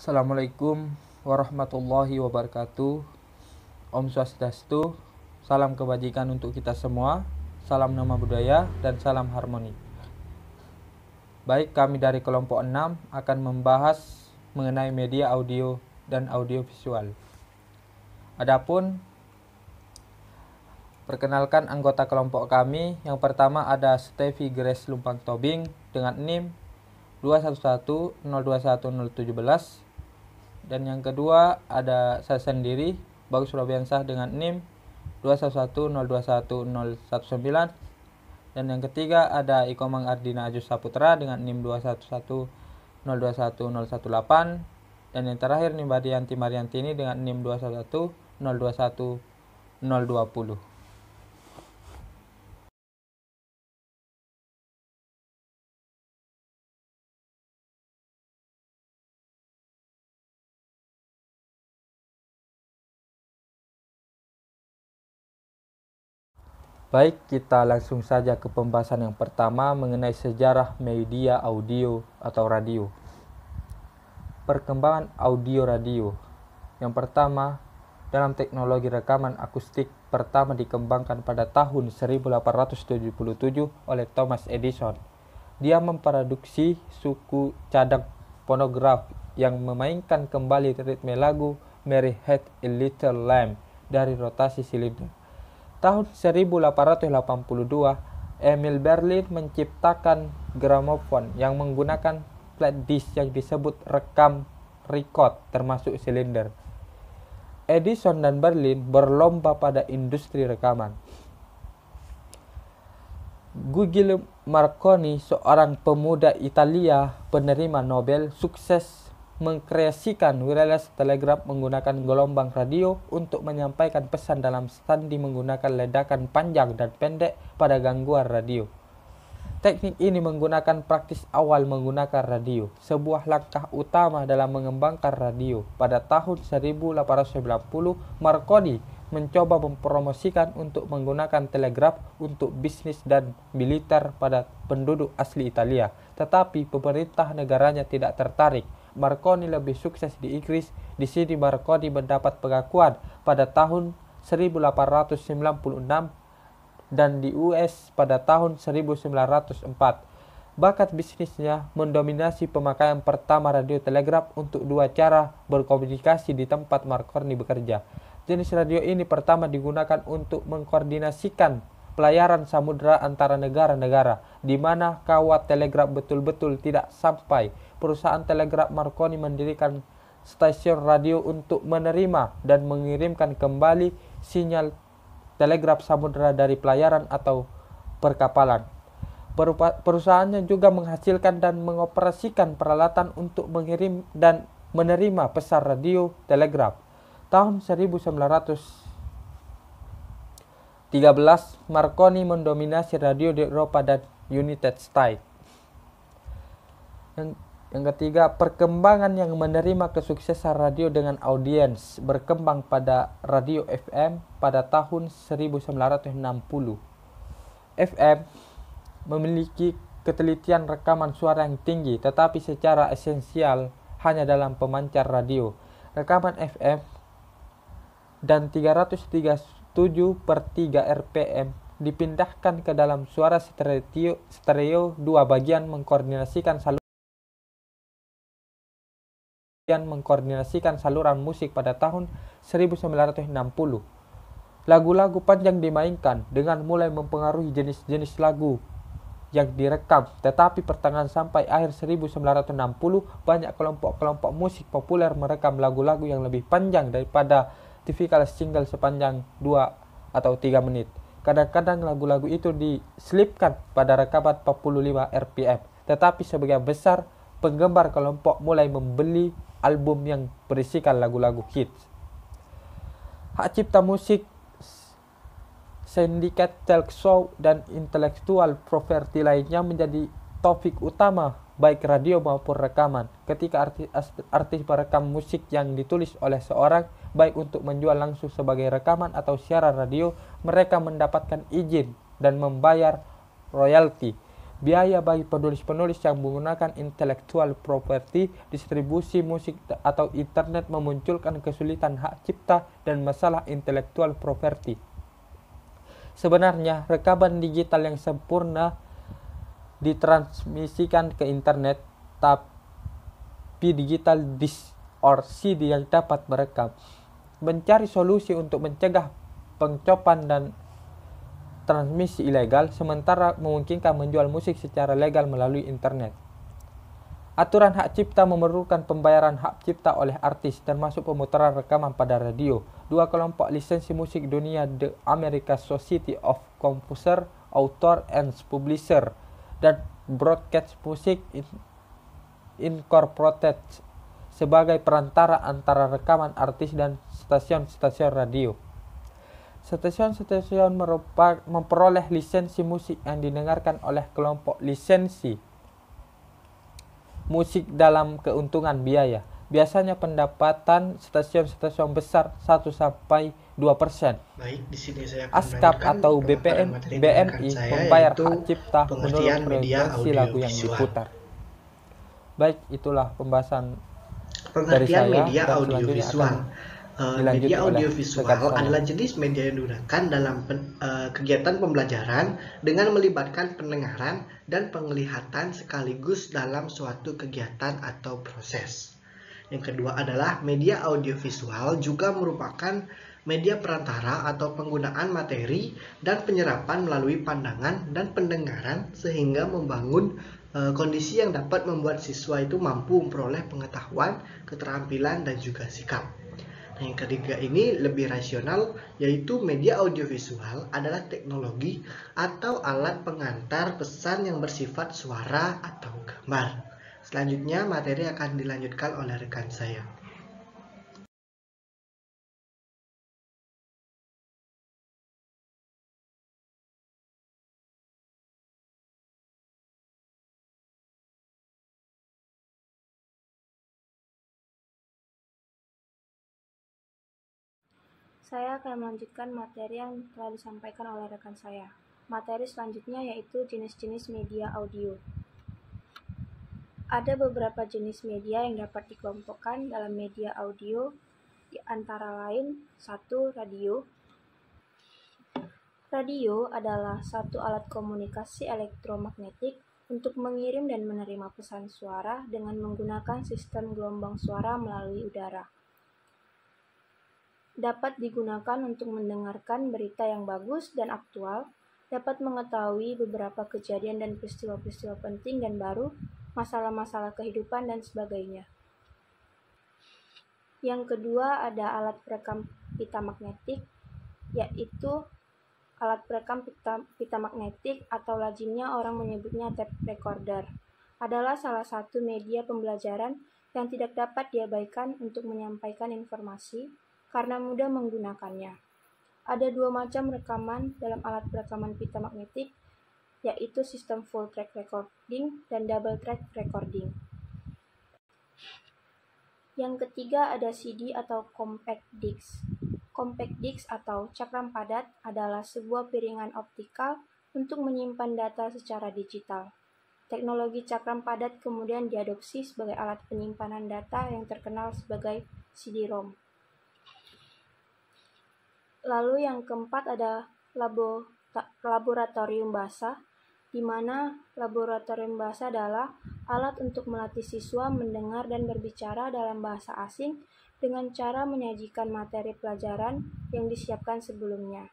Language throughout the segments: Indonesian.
Assalamualaikum warahmatullahi wabarakatuh. Om Swastiastu. Salam kebajikan untuk kita semua. Salam nama budaya dan salam harmoni. Baik, kami dari kelompok 6 akan membahas mengenai media audio dan audiovisual. Adapun perkenalkan anggota kelompok kami. Yang pertama ada Steffi Grace Lumpang Tobing dengan NIM 211021017. Dan yang kedua ada saya sendiri, Bagus Robiansah dengan NIM 211021019. Dan yang ketiga ada Ikomang Ardina Ajus Saputra dengan NIM 211021018. Dan yang terakhir Nimbadianti Mariantini dengan NIM 211021020. Baik, kita langsung saja ke pembahasan yang pertama mengenai sejarah media audio atau radio. Perkembangan audio radio. Yang pertama, dalam teknologi rekaman akustik pertama dikembangkan pada tahun 1877 oleh Thomas Edison. Dia memproduksi suku cadang fonograf yang memainkan kembali ritme lagu Mary Had a Little Lamb dari rotasi silinder. Tahun 1882, Emil Berlin menciptakan gramofon yang menggunakan flat disk yang disebut rekam record termasuk silinder. Edison dan Berlin berlomba pada industri rekaman. Guglielmo Marconi, seorang pemuda Italia penerima Nobel, sukses mengkreasikan wireless telegraph menggunakan gelombang radio untuk menyampaikan pesan dalam sandi menggunakan ledakan panjang dan pendek pada gangguan radio. Teknik ini menggunakan praktis awal menggunakan radio, sebuah langkah utama dalam mengembangkan radio. Pada tahun 1890, Marconi mencoba mempromosikan untuk menggunakan telegraf untuk bisnis dan militer pada penduduk asli Italia, tetapi pemerintah negaranya tidak tertarik. Marconi lebih sukses di Inggris. Di sini Marconi mendapat pengakuan pada tahun 1896 dan di US pada tahun 1904. Bakat bisnisnya mendominasi pemakaian pertama radio telegraf untuk dua cara berkomunikasi di tempat Marconi bekerja. Jenis radio ini pertama digunakan untuk mengkoordinasikan pelayaran samudera antara negara-negara, di mana kawat telegraf betul-betul tidak sampai. Perusahaan telegraf Marconi mendirikan stasiun radio untuk menerima dan mengirimkan kembali sinyal telegraf samudera dari pelayaran atau perkapalan. Perusahaannya juga menghasilkan dan mengoperasikan peralatan untuk mengirim dan menerima pesan radio telegraf. Tahun 1913, Marconi mendominasi radio di Eropa dan United States. Yang ketiga, perkembangan yang menerima kesuksesan radio dengan audiens berkembang pada radio FM pada tahun 1960. FM memiliki ketelitian rekaman suara yang tinggi, tetapi secara esensial hanya dalam pemancar radio. Rekaman FM dan 337/3 RPM dipindahkan ke dalam suara stereo dua bagian mengkoordinasikan saluran musik pada tahun 1960. Lagu-lagu panjang dimainkan dengan mulai mempengaruhi jenis-jenis lagu yang direkam, tetapi pertengahan sampai akhir 1960 banyak kelompok-kelompok musik populer merekam lagu-lagu yang lebih panjang daripada tipikal single sepanjang 2 atau 3 menit. Kadang-kadang lagu-lagu itu diselipkan pada rekaman 45 RPM, tetapi sebagian besar penggemar kelompok mulai membeli album yang berisikan lagu-lagu hits. Hak cipta musik, sindikat talk show, dan intellectual property lainnya menjadi topik utama baik radio maupun rekaman. Ketika artis merekam musik yang ditulis oleh seorang, baik untuk menjual langsung sebagai rekaman atau siaran radio, mereka mendapatkan izin dan membayar royalti. biaya bagi penulis-penulis yang menggunakan intellectual property, distribusi musik atau internet memunculkan kesulitan hak cipta dan masalah intellectual property. Sebenarnya, rekaman digital yang sempurna ditransmisikan ke internet, tapi digital disc or CD yang dapat merekam. Mencari solusi untuk mencegah pengcopan dan transmisi ilegal, sementara memungkinkan menjual musik secara legal melalui internet. Aturan hak cipta memerlukan pembayaran hak cipta oleh artis, termasuk pemutaran rekaman pada radio. Dua kelompok lisensi musik dunia, The American Society of Composer, Author and Publisher, dan Broadcast Music Incorporated, sebagai perantara antara rekaman artis dan stasiun-stasiun radio. Stasiun-stasiun memperoleh lisensi musik yang didengarkan oleh kelompok lisensi musik dalam keuntungan biaya. Biasanya pendapatan stasiun-stasiun besar 1-2%. Baik, di sini saya akan ASCAP atau BMI membayar hak cipta menurut frekuensi lagu yang diputar. Baik, itulah pembahasan dari saya. Media audiovisual. Media audiovisual adalah jenis media yang digunakan dalam kegiatan pembelajaran dengan melibatkan pendengaran dan penglihatan sekaligus dalam suatu kegiatan atau proses. Yang kedua adalah media audiovisual juga merupakan media perantara atau penggunaan materi dan penyerapan melalui pandangan dan pendengaran sehingga membangun kondisi yang dapat membuat siswa itu mampu memperoleh pengetahuan, keterampilan, dan juga sikap. Nah, yang ketiga ini lebih rasional, yaitu media audiovisual adalah teknologi atau alat pengantar pesan yang bersifat suara atau gambar. Selanjutnya materi akan dilanjutkan oleh rekan saya. Saya akan melanjutkan materi yang telah disampaikan oleh rekan saya. Materi selanjutnya yaitu jenis-jenis media audio. Ada beberapa jenis media yang dapat dikelompokkan dalam media audio, di antara lain 1. Radio. Radio adalah satu alat komunikasi elektromagnetik untuk mengirim dan menerima pesan suara dengan menggunakan sistem gelombang suara melalui udara. Dapat digunakan untuk mendengarkan berita yang bagus dan aktual, dapat mengetahui beberapa kejadian dan peristiwa-peristiwa penting dan baru, masalah-masalah kehidupan, dan sebagainya. Yang kedua ada alat perekam pita magnetik, yaitu alat perekam pita magnetik atau lazimnya orang menyebutnya tape recorder, adalah salah satu media pembelajaran yang tidak dapat diabaikan untuk menyampaikan informasi, karena mudah menggunakannya. Ada dua macam rekaman dalam alat perekaman pita magnetik, yaitu sistem full track recording dan double track recording. Yang ketiga ada CD atau compact disc. Compact disc atau cakram padat adalah sebuah piringan optikal untuk menyimpan data secara digital. Teknologi cakram padat kemudian diadopsi sebagai alat penyimpanan data yang terkenal sebagai CD-ROM. Lalu yang keempat ada laboratorium bahasa, di mana laboratorium bahasa adalah alat untuk melatih siswa mendengar dan berbicara dalam bahasa asing dengan cara menyajikan materi pelajaran yang disiapkan sebelumnya.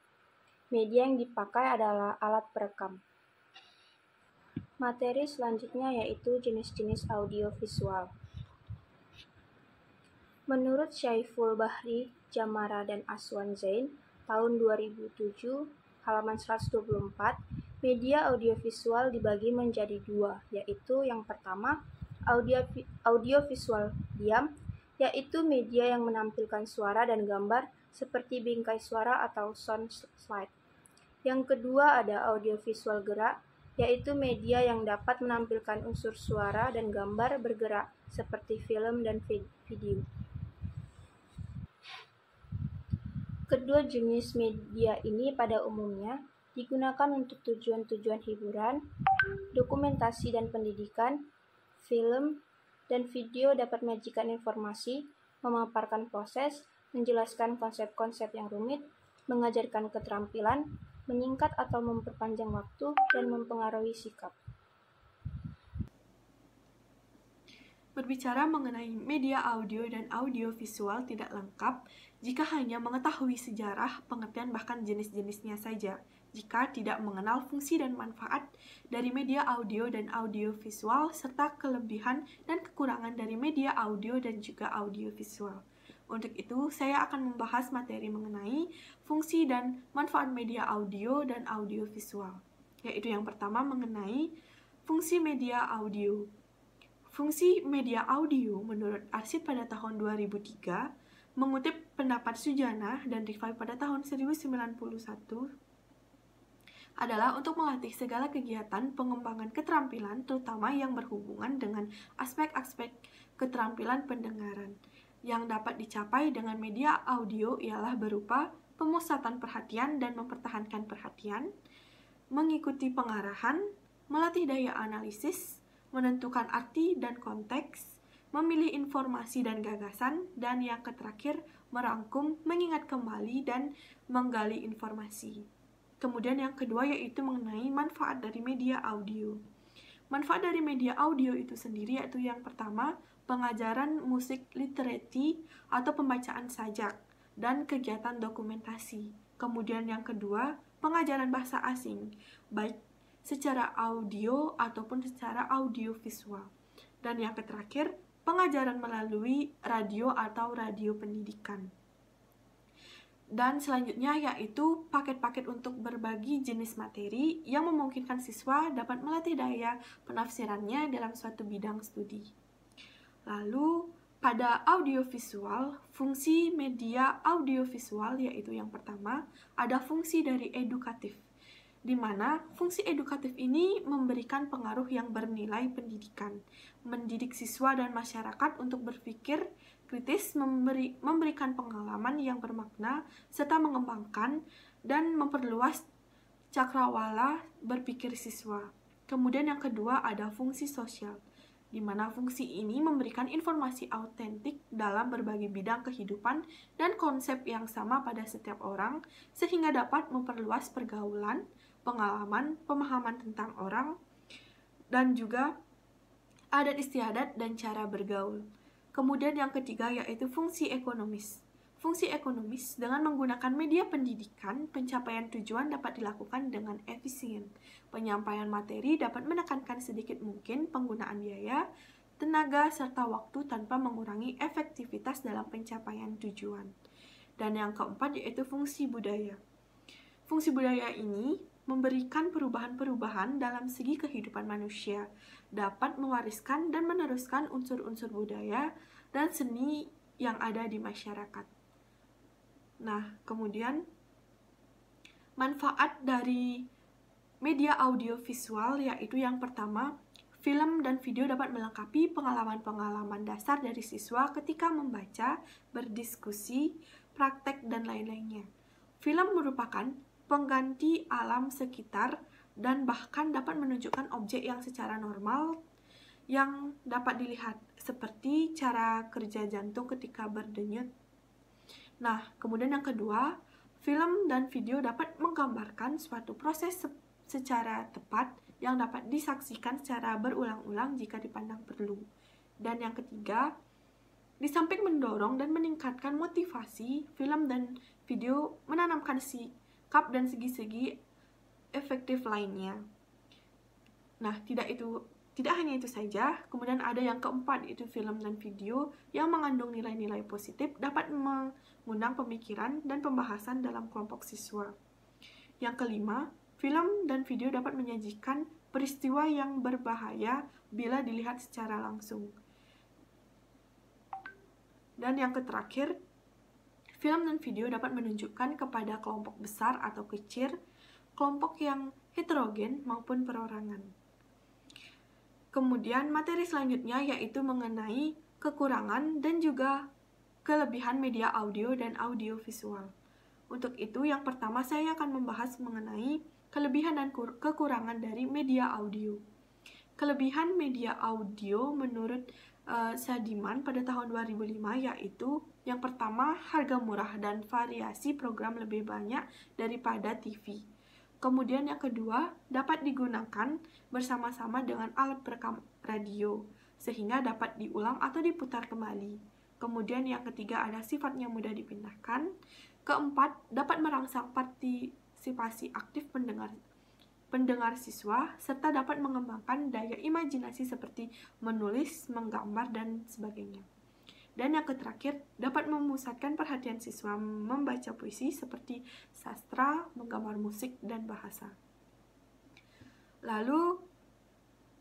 Media yang dipakai adalah alat perekam. Materi selanjutnya yaitu jenis-jenis audiovisual. Menurut Syaiful Bahri, Jamara, dan Aswan Zain, tahun 2007, halaman 124, media audiovisual dibagi menjadi dua, yaitu yang pertama, audiovisual diam, yaitu media yang menampilkan suara dan gambar seperti bingkai suara atau sound slide. Yang kedua ada audiovisual gerak, yaitu media yang dapat menampilkan unsur suara dan gambar bergerak seperti film dan video. Kedua jenis media ini pada umumnya digunakan untuk tujuan-tujuan hiburan, dokumentasi dan pendidikan, film, dan video dapat menyajikan informasi, memaparkan proses, menjelaskan konsep-konsep yang rumit, mengajarkan keterampilan, menyingkat atau memperpanjang waktu, dan mempengaruhi sikap. Berbicara mengenai media audio dan audiovisual tidak lengkap jika hanya mengetahui sejarah, pengertian bahkan jenis-jenisnya saja, jika tidak mengenal fungsi dan manfaat dari media audio dan audiovisual serta kelebihan dan kekurangan dari media audio dan juga audiovisual. Untuk itu, saya akan membahas materi mengenai fungsi dan manfaat media audio dan audiovisual, yaitu yang pertama mengenai fungsi media audio. Fungsi media audio menurut Arsid pada tahun 2003 mengutip pendapat Sujana dan Rifai pada tahun 1991 adalah untuk melatih segala kegiatan pengembangan keterampilan terutama yang berhubungan dengan aspek-aspek keterampilan pendengaran. Yang dapat dicapai dengan media audio ialah berupa pemusatan perhatian dan mempertahankan perhatian, mengikuti pengarahan, melatih daya analisis, menentukan arti dan konteks, memilih informasi dan gagasan, dan yang terakhir, merangkum, mengingat kembali, dan menggali informasi. Kemudian yang kedua yaitu mengenai manfaat dari media audio. Manfaat dari media audio itu sendiri yaitu yang pertama, pengajaran musik literati atau pembacaan sajak, dan kegiatan dokumentasi. Kemudian yang kedua, pengajaran bahasa asing, baik secara audio ataupun secara audiovisual. Dan yang terakhir, pengajaran melalui radio atau radio pendidikan. Dan selanjutnya yaitu paket-paket untuk berbagi jenis materi yang memungkinkan siswa dapat melatih daya penafsirannya dalam suatu bidang studi. Lalu, pada audiovisual, fungsi media audiovisual yaitu yang pertama, ada fungsi dari edukatif, di mana fungsi edukatif ini memberikan pengaruh yang bernilai pendidikan, mendidik siswa dan masyarakat untuk berpikir kritis, memberikan pengalaman yang bermakna, serta mengembangkan dan memperluas cakrawala berpikir siswa. Kemudian yang kedua ada fungsi sosial, di mana fungsi ini memberikan informasi autentik dalam berbagai bidang kehidupan dan konsep yang sama pada setiap orang, sehingga dapat memperluas pergaulan, pengalaman, pemahaman tentang orang, dan juga adat istiadat dan cara bergaul. Kemudian yang ketiga yaitu fungsi ekonomis. Fungsi ekonomis dengan menggunakan media pendidikan, pencapaian tujuan dapat dilakukan dengan efisien. Penyampaian materi dapat menekankan sedikit mungkin penggunaan biaya, tenaga, serta waktu tanpa mengurangi efektivitas dalam pencapaian tujuan. Dan yang keempat yaitu fungsi budaya. Fungsi budaya ini memberikan perubahan-perubahan dalam segi kehidupan manusia, dapat mewariskan dan meneruskan unsur-unsur budaya dan seni yang ada di masyarakat. Nah, kemudian manfaat dari media audiovisual yaitu yang pertama, film dan video dapat melengkapi pengalaman-pengalaman dasar dari siswa ketika membaca, berdiskusi, praktek, dan lain-lainnya. Film merupakan pengganti alam sekitar dan bahkan dapat menunjukkan objek yang secara normal yang dapat dilihat, seperti cara kerja jantung ketika berdenyut. Nah, kemudian yang kedua, film dan video dapat menggambarkan suatu proses secara tepat yang dapat disaksikan secara berulang-ulang jika dipandang perlu. Dan yang ketiga, di samping mendorong dan meningkatkan motivasi, film dan video menanamkan sikap dan segi-segi efektif lainnya. Nah, tidak hanya itu saja, kemudian ada yang keempat yaitu film dan video yang mengandung nilai-nilai positif dapat mengundang pemikiran dan pembahasan dalam kelompok siswa. Yang kelima, film dan video dapat menyajikan peristiwa yang berbahaya bila dilihat secara langsung. Dan yang terakhir, film dan video dapat menunjukkan kepada kelompok besar atau kecil, kelompok yang heterogen maupun perorangan. Kemudian materi selanjutnya yaitu mengenai kekurangan dan juga kelebihan media audio dan audiovisual. Untuk itu yang pertama saya akan membahas mengenai kelebihan dan kekurangan dari media audio. Kelebihan media audio menurut Sadiman pada tahun 2005 yaitu yang pertama, harga murah dan variasi program lebih banyak daripada TV. Kemudian yang kedua, dapat digunakan bersama-sama dengan alat perekam radio sehingga dapat diulang atau diputar kembali. Kemudian yang ketiga, ada sifatnya mudah dipindahkan. Keempat, dapat merangsang partisipasi aktif pendengar siswa, serta dapat mengembangkan daya imajinasi seperti menulis, menggambar, dan sebagainya. Dan yang terakhir, dapat memusatkan perhatian siswa membaca puisi seperti sastra, menggambar musik, dan bahasa. Lalu,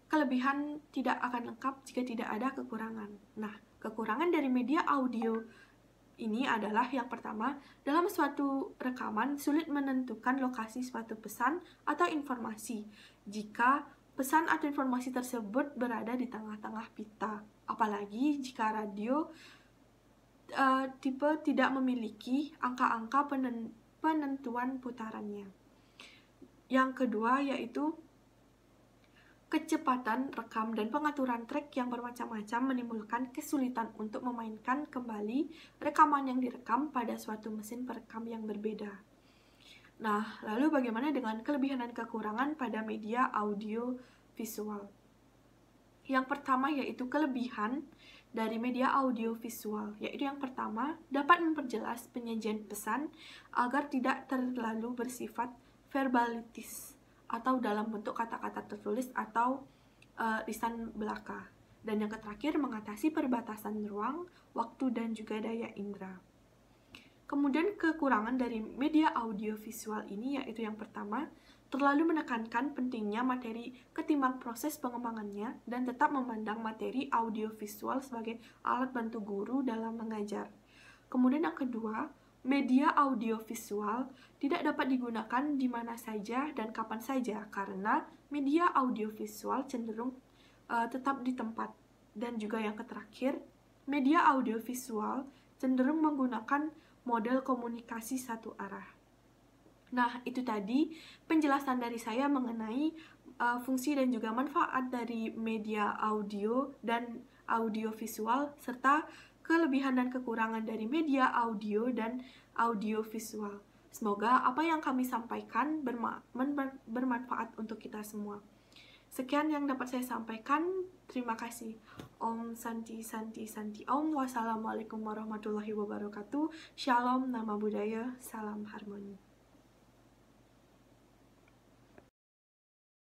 kelebihan tidak akan lengkap jika tidak ada kekurangan. Nah, kekurangan dari media audio ini adalah yang pertama, dalam suatu rekaman sulit menentukan lokasi suatu pesan atau informasi jika pesan atau informasi tersebut berada di tengah-tengah pita, apalagi jika radio tipe tidak memiliki angka-angka penentuan putarannya. Yang kedua yaitu kecepatan rekam dan pengaturan track yang bermacam-macam menimbulkan kesulitan untuk memainkan kembali rekaman yang direkam pada suatu mesin perekam yang berbeda. Nah, lalu bagaimana dengan kelebihan dan kekurangan pada media audio visual? Yang pertama yaitu kelebihan dari media audio visual, yaitu yang pertama, dapat memperjelas penyajian pesan agar tidak terlalu bersifat verbalitis atau dalam bentuk kata-kata tertulis atau lisan belaka. Dan yang terakhir, mengatasi perbatasan ruang, waktu, dan juga daya indera. Kemudian kekurangan dari media audio visual ini yaitu yang pertama, terlalu menekankan pentingnya materi ketimbang proses pengembangannya dan tetap memandang materi audio visual sebagai alat bantu guru dalam mengajar. Kemudian yang kedua, media audio visual tidak dapat digunakan di mana saja dan kapan saja karena media audio visual cenderung tetap di tempat. Dan juga yang terakhir, media audio visual cenderung menggunakan model komunikasi satu arah. Nah, itu tadi penjelasan dari saya mengenai fungsi dan juga manfaat dari media audio dan audio visual serta kelebihan dan kekurangan dari media audio dan audio visual. Semoga apa yang kami sampaikan bermanfaat untuk kita semua. Sekian yang dapat saya sampaikan. Terima kasih. Om Santi Santi Santi Om. Wassalamualaikum warahmatullahi wabarakatuh. Shalom, nama budaya, salam harmoni.